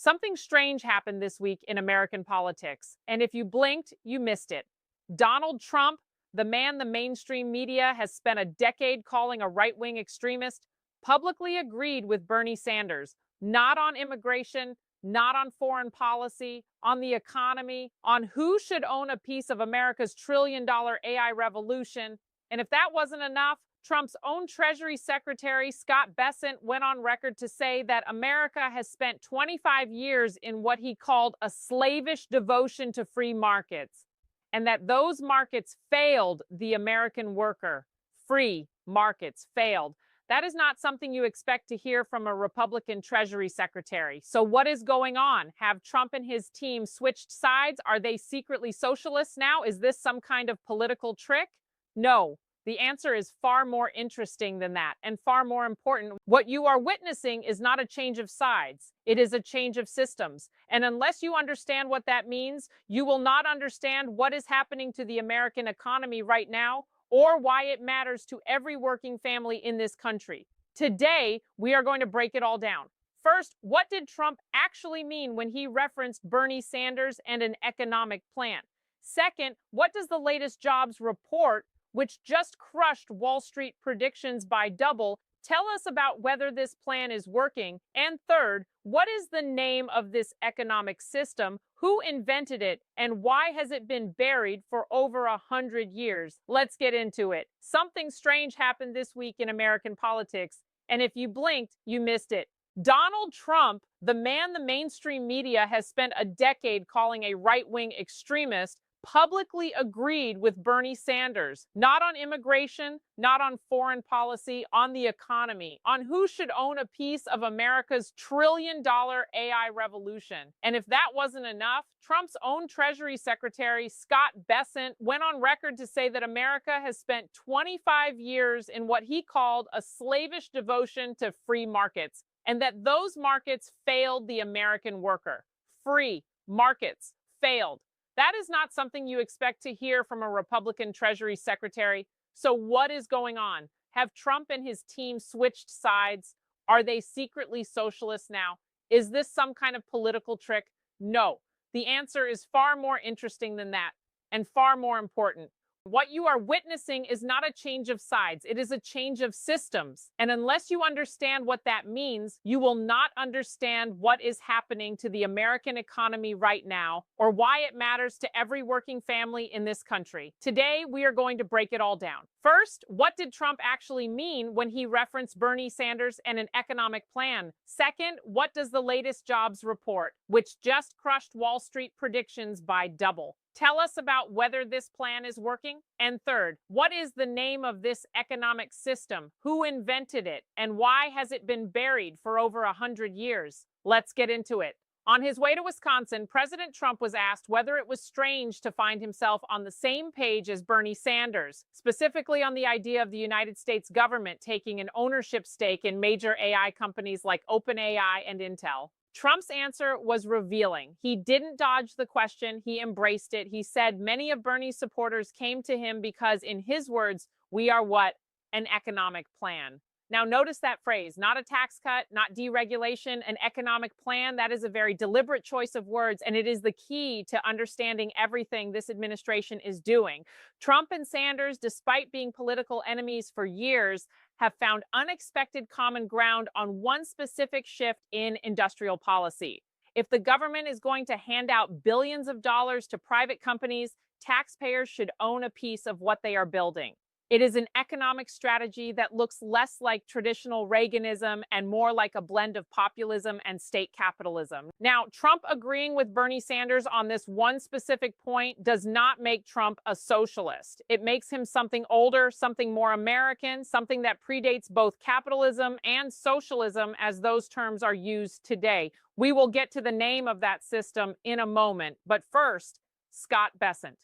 Something strange happened this week in American politics, and if you blinked, you missed it. Donald Trump, the man the mainstream media has spent a decade calling a right wing extremist, publicly agreed with Bernie Sanders, not on immigration, not on foreign policy, on the economy, on who should own a piece of America's $1 trillion AI revolution. And if that wasn't enough, Trump's own Treasury Secretary, Scott Bessent, went on record to say that America has spent 25 years in what he called a slavish devotion to free markets, and that those markets failed the American worker. Free markets failed. That is not something you expect to hear from a Republican Treasury Secretary. So what is going on? Have Trump and his team switched sides? Are they secretly socialists now? Is this some kind of political trick? No. The answer is far more interesting than that, and far more important. What you are witnessing is not a change of sides. It is a change of systems. And unless you understand what that means, you will not understand what is happening to the American economy right now, or why it matters to every working family in this country. Today, we are going to break it all down. First, what did Trump actually mean when he referenced Bernie Sanders and an economic plan? Second, what does the latest jobs report, which just crushed Wall Street predictions by double, tell us about whether this plan is working? And third, what is the name of this economic system? Who invented it? And why has it been buried for over 100 years? Let's get into it. Something strange happened this week in American politics, and if you blinked, you missed it. Donald Trump, the man the mainstream media has spent a decade calling a right-wing extremist, publicly agreed with Bernie Sanders, not on immigration, not on foreign policy, on the economy, on who should own a piece of America's $1 trillion AI revolution. And if that wasn't enough, Trump's own Treasury Secretary, Scott Bessent, went on record to say that America has spent 25 years in what he called a slavish devotion to free markets, and that those markets failed the American worker. Free markets failed. That is not something you expect to hear from a Republican Treasury Secretary. So what is going on? Have Trump and his team switched sides? Are they secretly socialists now? Is this some kind of political trick? No. The answer is far more interesting than that, and far more important. What you are witnessing is not a change of sides. It is a change of systems. And unless you understand what that means, you will not understand what is happening to the American economy right now, or why it matters to every working family in this country. Today, we are going to break it all down. First, what did Trump actually mean when he referenced Bernie Sanders and an economic plan? Second, what does the latest jobs report, which just crushed Wall Street predictions by double? Tell us about whether this plan is working. And third, what is the name of this economic system? Who invented it? And why has it been buried for over 100 years? Let's get into it. On his way to Wisconsin, President Trump was asked whether it was strange to find himself on the same page as Bernie Sanders, specifically on the idea of the United States government taking an ownership stake in major AI companies like OpenAI and Intel. Trump's answer was revealing. He didn't dodge the question. He embraced it. He said many of Bernie's supporters came to him because, in his words, we are what? An economic plan. Now, notice that phrase, not a tax cut, not deregulation, an economic plan. That is a very deliberate choice of words, and it is the key to understanding everything this administration is doing. Trump and Sanders, despite being political enemies for years, have found unexpected common ground on one specific shift in industrial policy. If the government is going to hand out billions of dollars to private companies, taxpayers should own a piece of what they are building. It is an economic strategy that looks less like traditional Reaganism and more like a blend of populism and state capitalism. Now, Trump agreeing with Bernie Sanders on this one specific point does not make Trump a socialist. It makes him something older, something more American, something that predates both capitalism and socialism as those terms are used today. We will get to the name of that system in a moment. But first, Scott Bessent.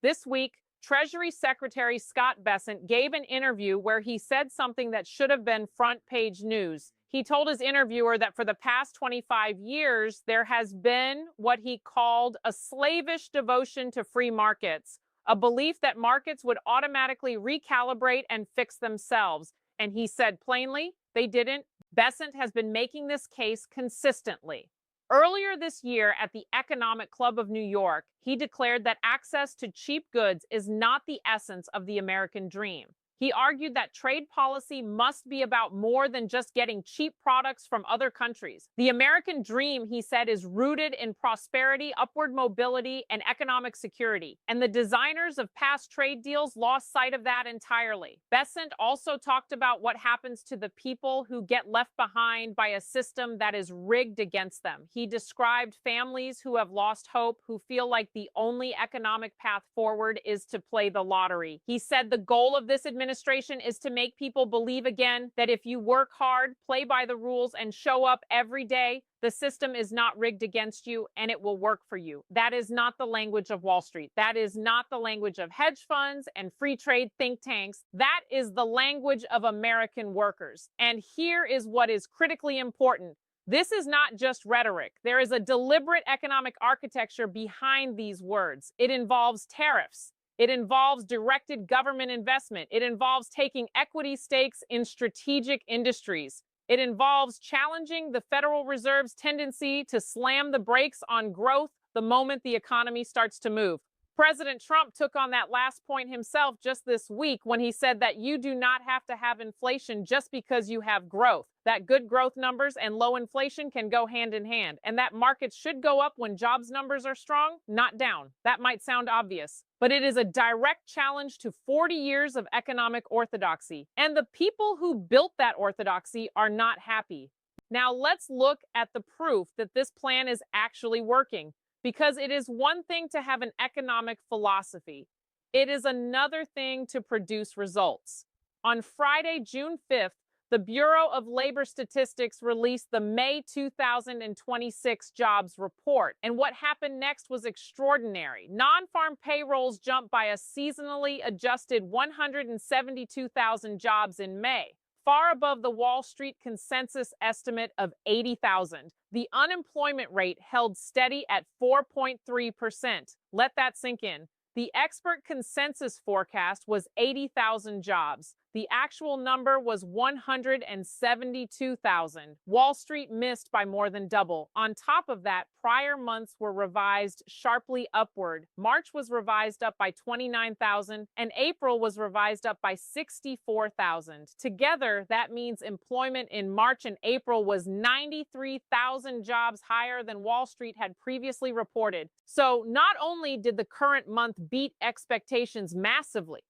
This week, Treasury Secretary Scott Bessent gave an interview where he said something that should have been front page news. He told his interviewer that for the past 25 years, there has been what he called a slavish devotion to free markets, a belief that markets would automatically recalibrate and fix themselves. And he said plainly, they didn't. Bessent has been making this case consistently. Earlier this year at the Economic Club of New York, he declared that access to cheap goods is not the essence of the American dream. He argued that trade policy must be about more than just getting cheap products from other countries. The American dream, he said, is rooted in prosperity, upward mobility, and economic security. And the designers of past trade deals lost sight of that entirely. Bessent also talked about what happens to the people who get left behind by a system that is rigged against them. He described families who have lost hope, who feel like the only economic path forward is to play the lottery. He said the goal of this administration is to make people believe again that if you work hard, play by the rules, and show up every day, the system is not rigged against you and it will work for you. That is not the language of Wall Street. That is not the language of hedge funds and free trade think tanks. That is the language of American workers. And here is what is critically important. This is not just rhetoric. There is a deliberate economic architecture behind these words. It involves tariffs. It involves directed government investment. It involves taking equity stakes in strategic industries. It involves challenging the Federal Reserve's tendency to slam the brakes on growth the moment the economy starts to move. President Trump took on that last point himself just this week when he said that you do not have to have inflation just because you have growth. That good growth numbers and low inflation can go hand in hand, and that markets should go up when jobs numbers are strong, not down. That might sound obvious, but it is a direct challenge to 40 years of economic orthodoxy, and the people who built that orthodoxy are not happy. Now let's look at the proof that this plan is actually working. Because it is one thing to have an economic philosophy. It is another thing to produce results. On Friday, June 5th, the Bureau of Labor Statistics released the May 2026 jobs report. And what happened next was extraordinary. Non-farm payrolls jumped by a seasonally adjusted 172,000 jobs in May, far above the Wall Street consensus estimate of 80,000. The unemployment rate held steady at 4.3%. Let that sink in. The expert consensus forecast was 80,000 jobs. The actual number was 172,000. Wall Street missed by more than double. On top of that, prior months were revised sharply upward. March was revised up by 29,000, and April was revised up by 64,000. Together, that means employment in March and April was 93,000 jobs higher than Wall Street had previously reported. So not only did the current month beat expectations massively,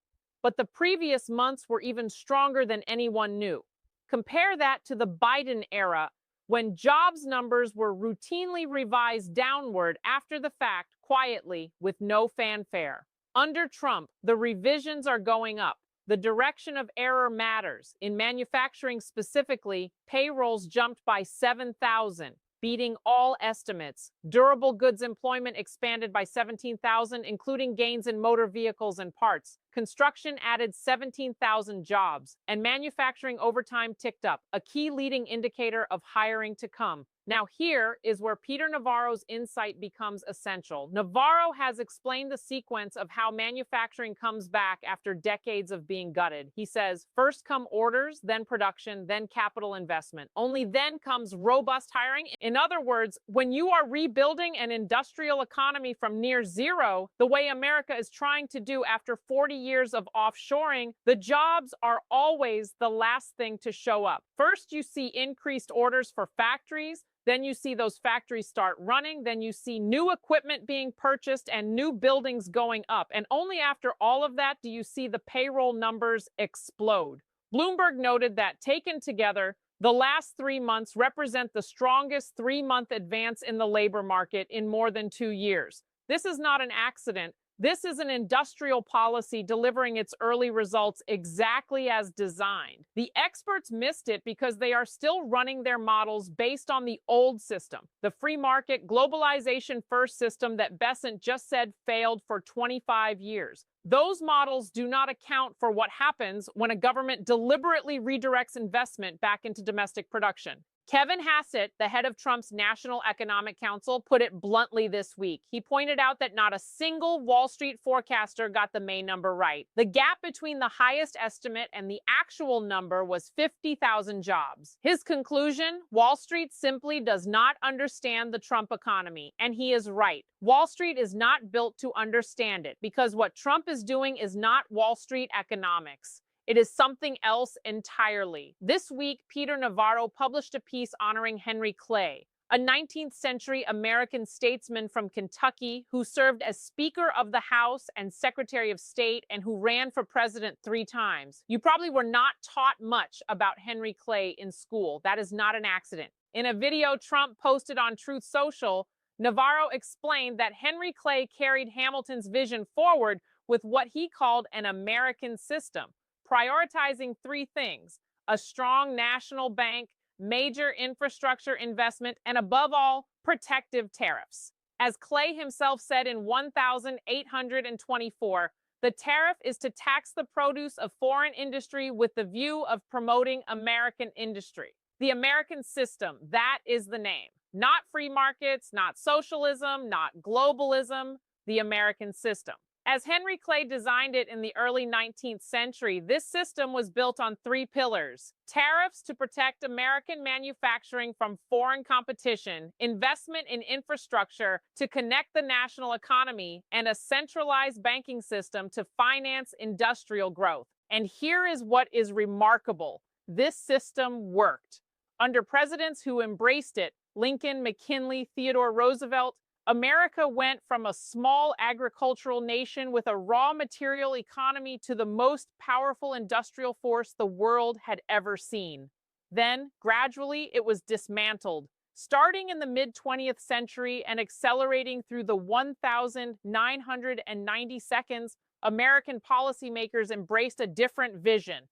but the previous months were even stronger than anyone knew. Compare that to the Biden era, when jobs numbers were routinely revised downward after the fact, quietly, with no fanfare. Under Trump, the revisions are going up. The direction of error matters. In manufacturing specifically, payrolls jumped by 7,000. Beating all estimates. Durable goods employment expanded by 17,000, including gains in motor vehicles and parts. Construction added 17,000 jobs, and manufacturing overtime ticked up, a key leading indicator of hiring to come. Now here is where Peter Navarro's insight becomes essential. Navarro has explained the sequence of how manufacturing comes back after decades of being gutted. He says, first come orders, then production, then capital investment. Only then comes robust hiring. In other words, when you are rebuilding an industrial economy from near zero, the way America is trying to do after 40 years of offshoring, the jobs are always the last thing to show up. First, you see increased orders for factories. Then you see those factories start running. Then you see new equipment being purchased and new buildings going up. And only after all of that do you see the payroll numbers explode. Bloomberg noted that taken together, the last 3 months represent the strongest 3-month advance in the labor market in more than 2 years. This is not an accident. This is an industrial policy delivering its early results exactly as designed. The experts missed it because they are still running their models based on the old system, the free market, globalization first system that Bessent just said failed for 25 years. Those models do not account for what happens when a government deliberately redirects investment back into domestic production. Kevin Hassett, the head of Trump's National Economic Council, put it bluntly this week. He pointed out that not a single Wall Street forecaster got the May number right. The gap between the highest estimate and the actual number was 50,000 jobs. His conclusion: Wall Street simply does not understand the Trump economy, and he is right. Wall Street is not built to understand it because what Trump is doing is not Wall Street economics. It is something else entirely. This week, Peter Navarro published a piece honoring Henry Clay, a 19th century American statesman from Kentucky who served as Speaker of the House and Secretary of State and who ran for president 3 times. You probably were not taught much about Henry Clay in school. That is not an accident. In a video Trump posted on Truth Social, Navarro explained that Henry Clay carried Hamilton's vision forward with what he called an American system, prioritizing 3 things: a strong national bank, major infrastructure investment, and above all, protective tariffs. As Clay himself said in 1824, the tariff is to tax the produce of foreign industry with the view of promoting American industry. The American system, that is the name. Not free markets, not socialism, not globalism, the American system. As Henry Clay designed it in the early 19th century, this system was built on 3 pillars: tariffs to protect American manufacturing from foreign competition, investment in infrastructure to connect the national economy, and a centralized banking system to finance industrial growth. And here is what is remarkable: this system worked. Under presidents who embraced it, Lincoln, McKinley, Theodore Roosevelt, America went from a small agricultural nation with a raw material economy to the most powerful industrial force the world had ever seen. Then, gradually, it was dismantled, starting in the mid-20th century and accelerating through the 1992, American policymakers embraced a different vision: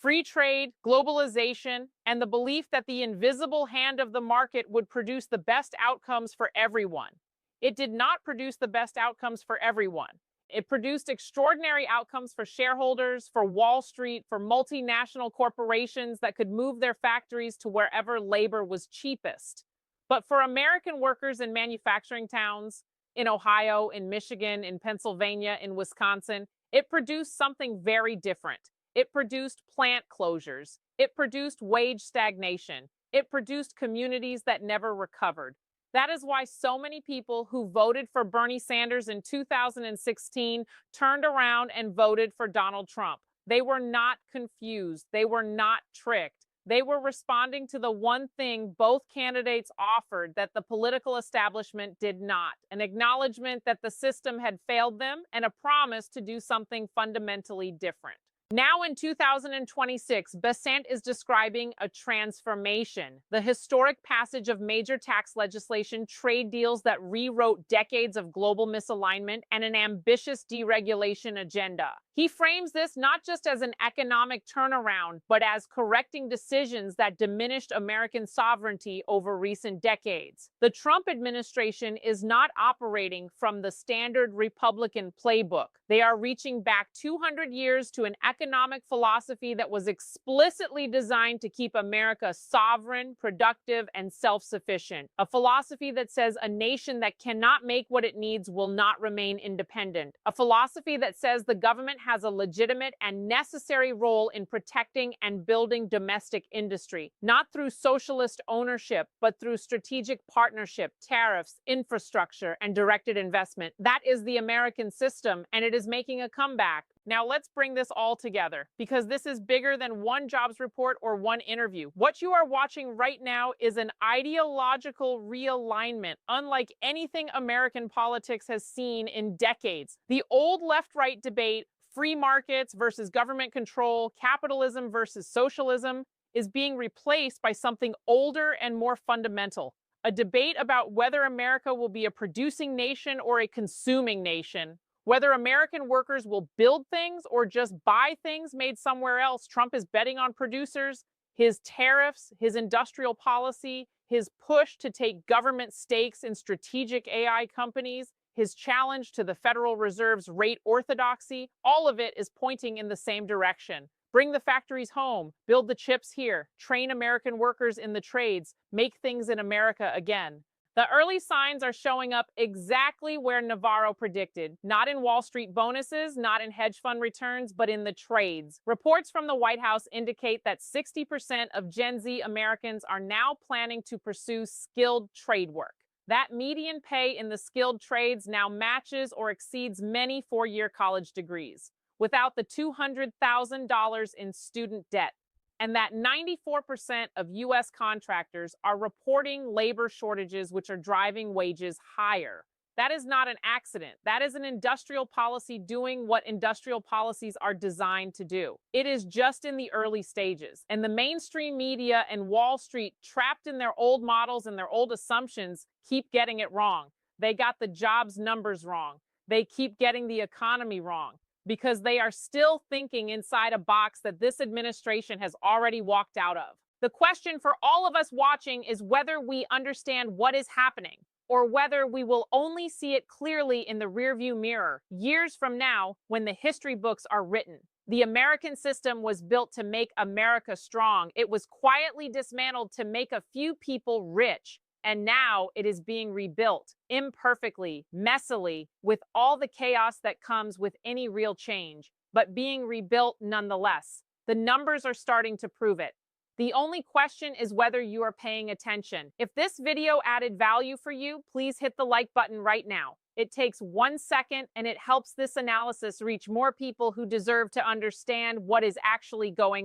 free trade, globalization, and the belief that the invisible hand of the market would produce the best outcomes for everyone. It did not produce the best outcomes for everyone. It produced extraordinary outcomes for shareholders, for Wall Street, for multinational corporations that could move their factories to wherever labor was cheapest. But for American workers in manufacturing towns, in Ohio, in Michigan, in Pennsylvania, in Wisconsin, it produced something very different. It produced plant closures. It produced wage stagnation. It produced communities that never recovered. That is why so many people who voted for Bernie Sanders in 2016 turned around and voted for Donald Trump. They were not confused. They were not tricked. They were responding to the one thing both candidates offered that the political establishment did not: an acknowledgement that the system had failed them and a promise to do something fundamentally different. Now in 2026, Bessent is describing a transformation, the historic passage of major tax legislation, trade deals that rewrote decades of global misalignment, and an ambitious deregulation agenda. He frames this not just as an economic turnaround, but as correcting decisions that diminished American sovereignty over recent decades. The Trump administration is not operating from the standard Republican playbook. They are reaching back 200 years to an economic philosophy that was explicitly designed to keep America sovereign, productive, and self-sufficient. A philosophy that says a nation that cannot make what it needs will not remain independent. A philosophy that says the government has a legitimate and necessary role in protecting and building domestic industry, not through socialist ownership, but through strategic partnership, tariffs, infrastructure, and directed investment. That is the American system, and it is making a comeback. Now let's bring this all together, because this is bigger than one jobs report or one interview. What you are watching right now is an ideological realignment, unlike anything American politics has seen in decades. The old left-right debate, free markets versus government control, capitalism versus socialism, is being replaced by something older and more fundamental: a debate about whether America will be a producing nation or a consuming nation, whether American workers will build things or just buy things made somewhere else. Trump is betting on producers, his tariffs, his industrial policy, his push to take government stakes in strategic AI companies, his challenge to the Federal Reserve's rate orthodoxy. All of it is pointing in the same direction. Bring the factories home, build the chips here, train American workers in the trades, make things in America again. The early signs are showing up exactly where Navarro predicted, not in Wall Street bonuses, not in hedge fund returns, but in the trades. Reports from the White House indicate that 60% of Gen Z Americans are now planning to pursue skilled trade work. That median pay in the skilled trades now matches or exceeds many four-year college degrees, without the $200,000 in student debt. And that 94% of U.S. contractors are reporting labor shortages, which are driving wages higher. That is not an accident. That is an industrial policy doing what industrial policies are designed to do. It is just in the early stages. And the mainstream media and Wall Street, trapped in their old models and their old assumptions, keep getting it wrong. They got the jobs numbers wrong. They keep getting the economy wrong, because they are still thinking inside a box that this administration has already walked out of. The question for all of us watching is whether we understand what is happening, or whether we will only see it clearly in the rearview mirror years from now when the history books are written. The American system was built to make America strong. It was quietly dismantled to make a few people rich. And now it is being rebuilt imperfectly, messily, with all the chaos that comes with any real change, but being rebuilt nonetheless. The numbers are starting to prove it. The only question is whether you are paying attention. If this video added value for you, please hit the like button right now. It takes 1 second and it helps this analysis reach more people who deserve to understand what is actually going on.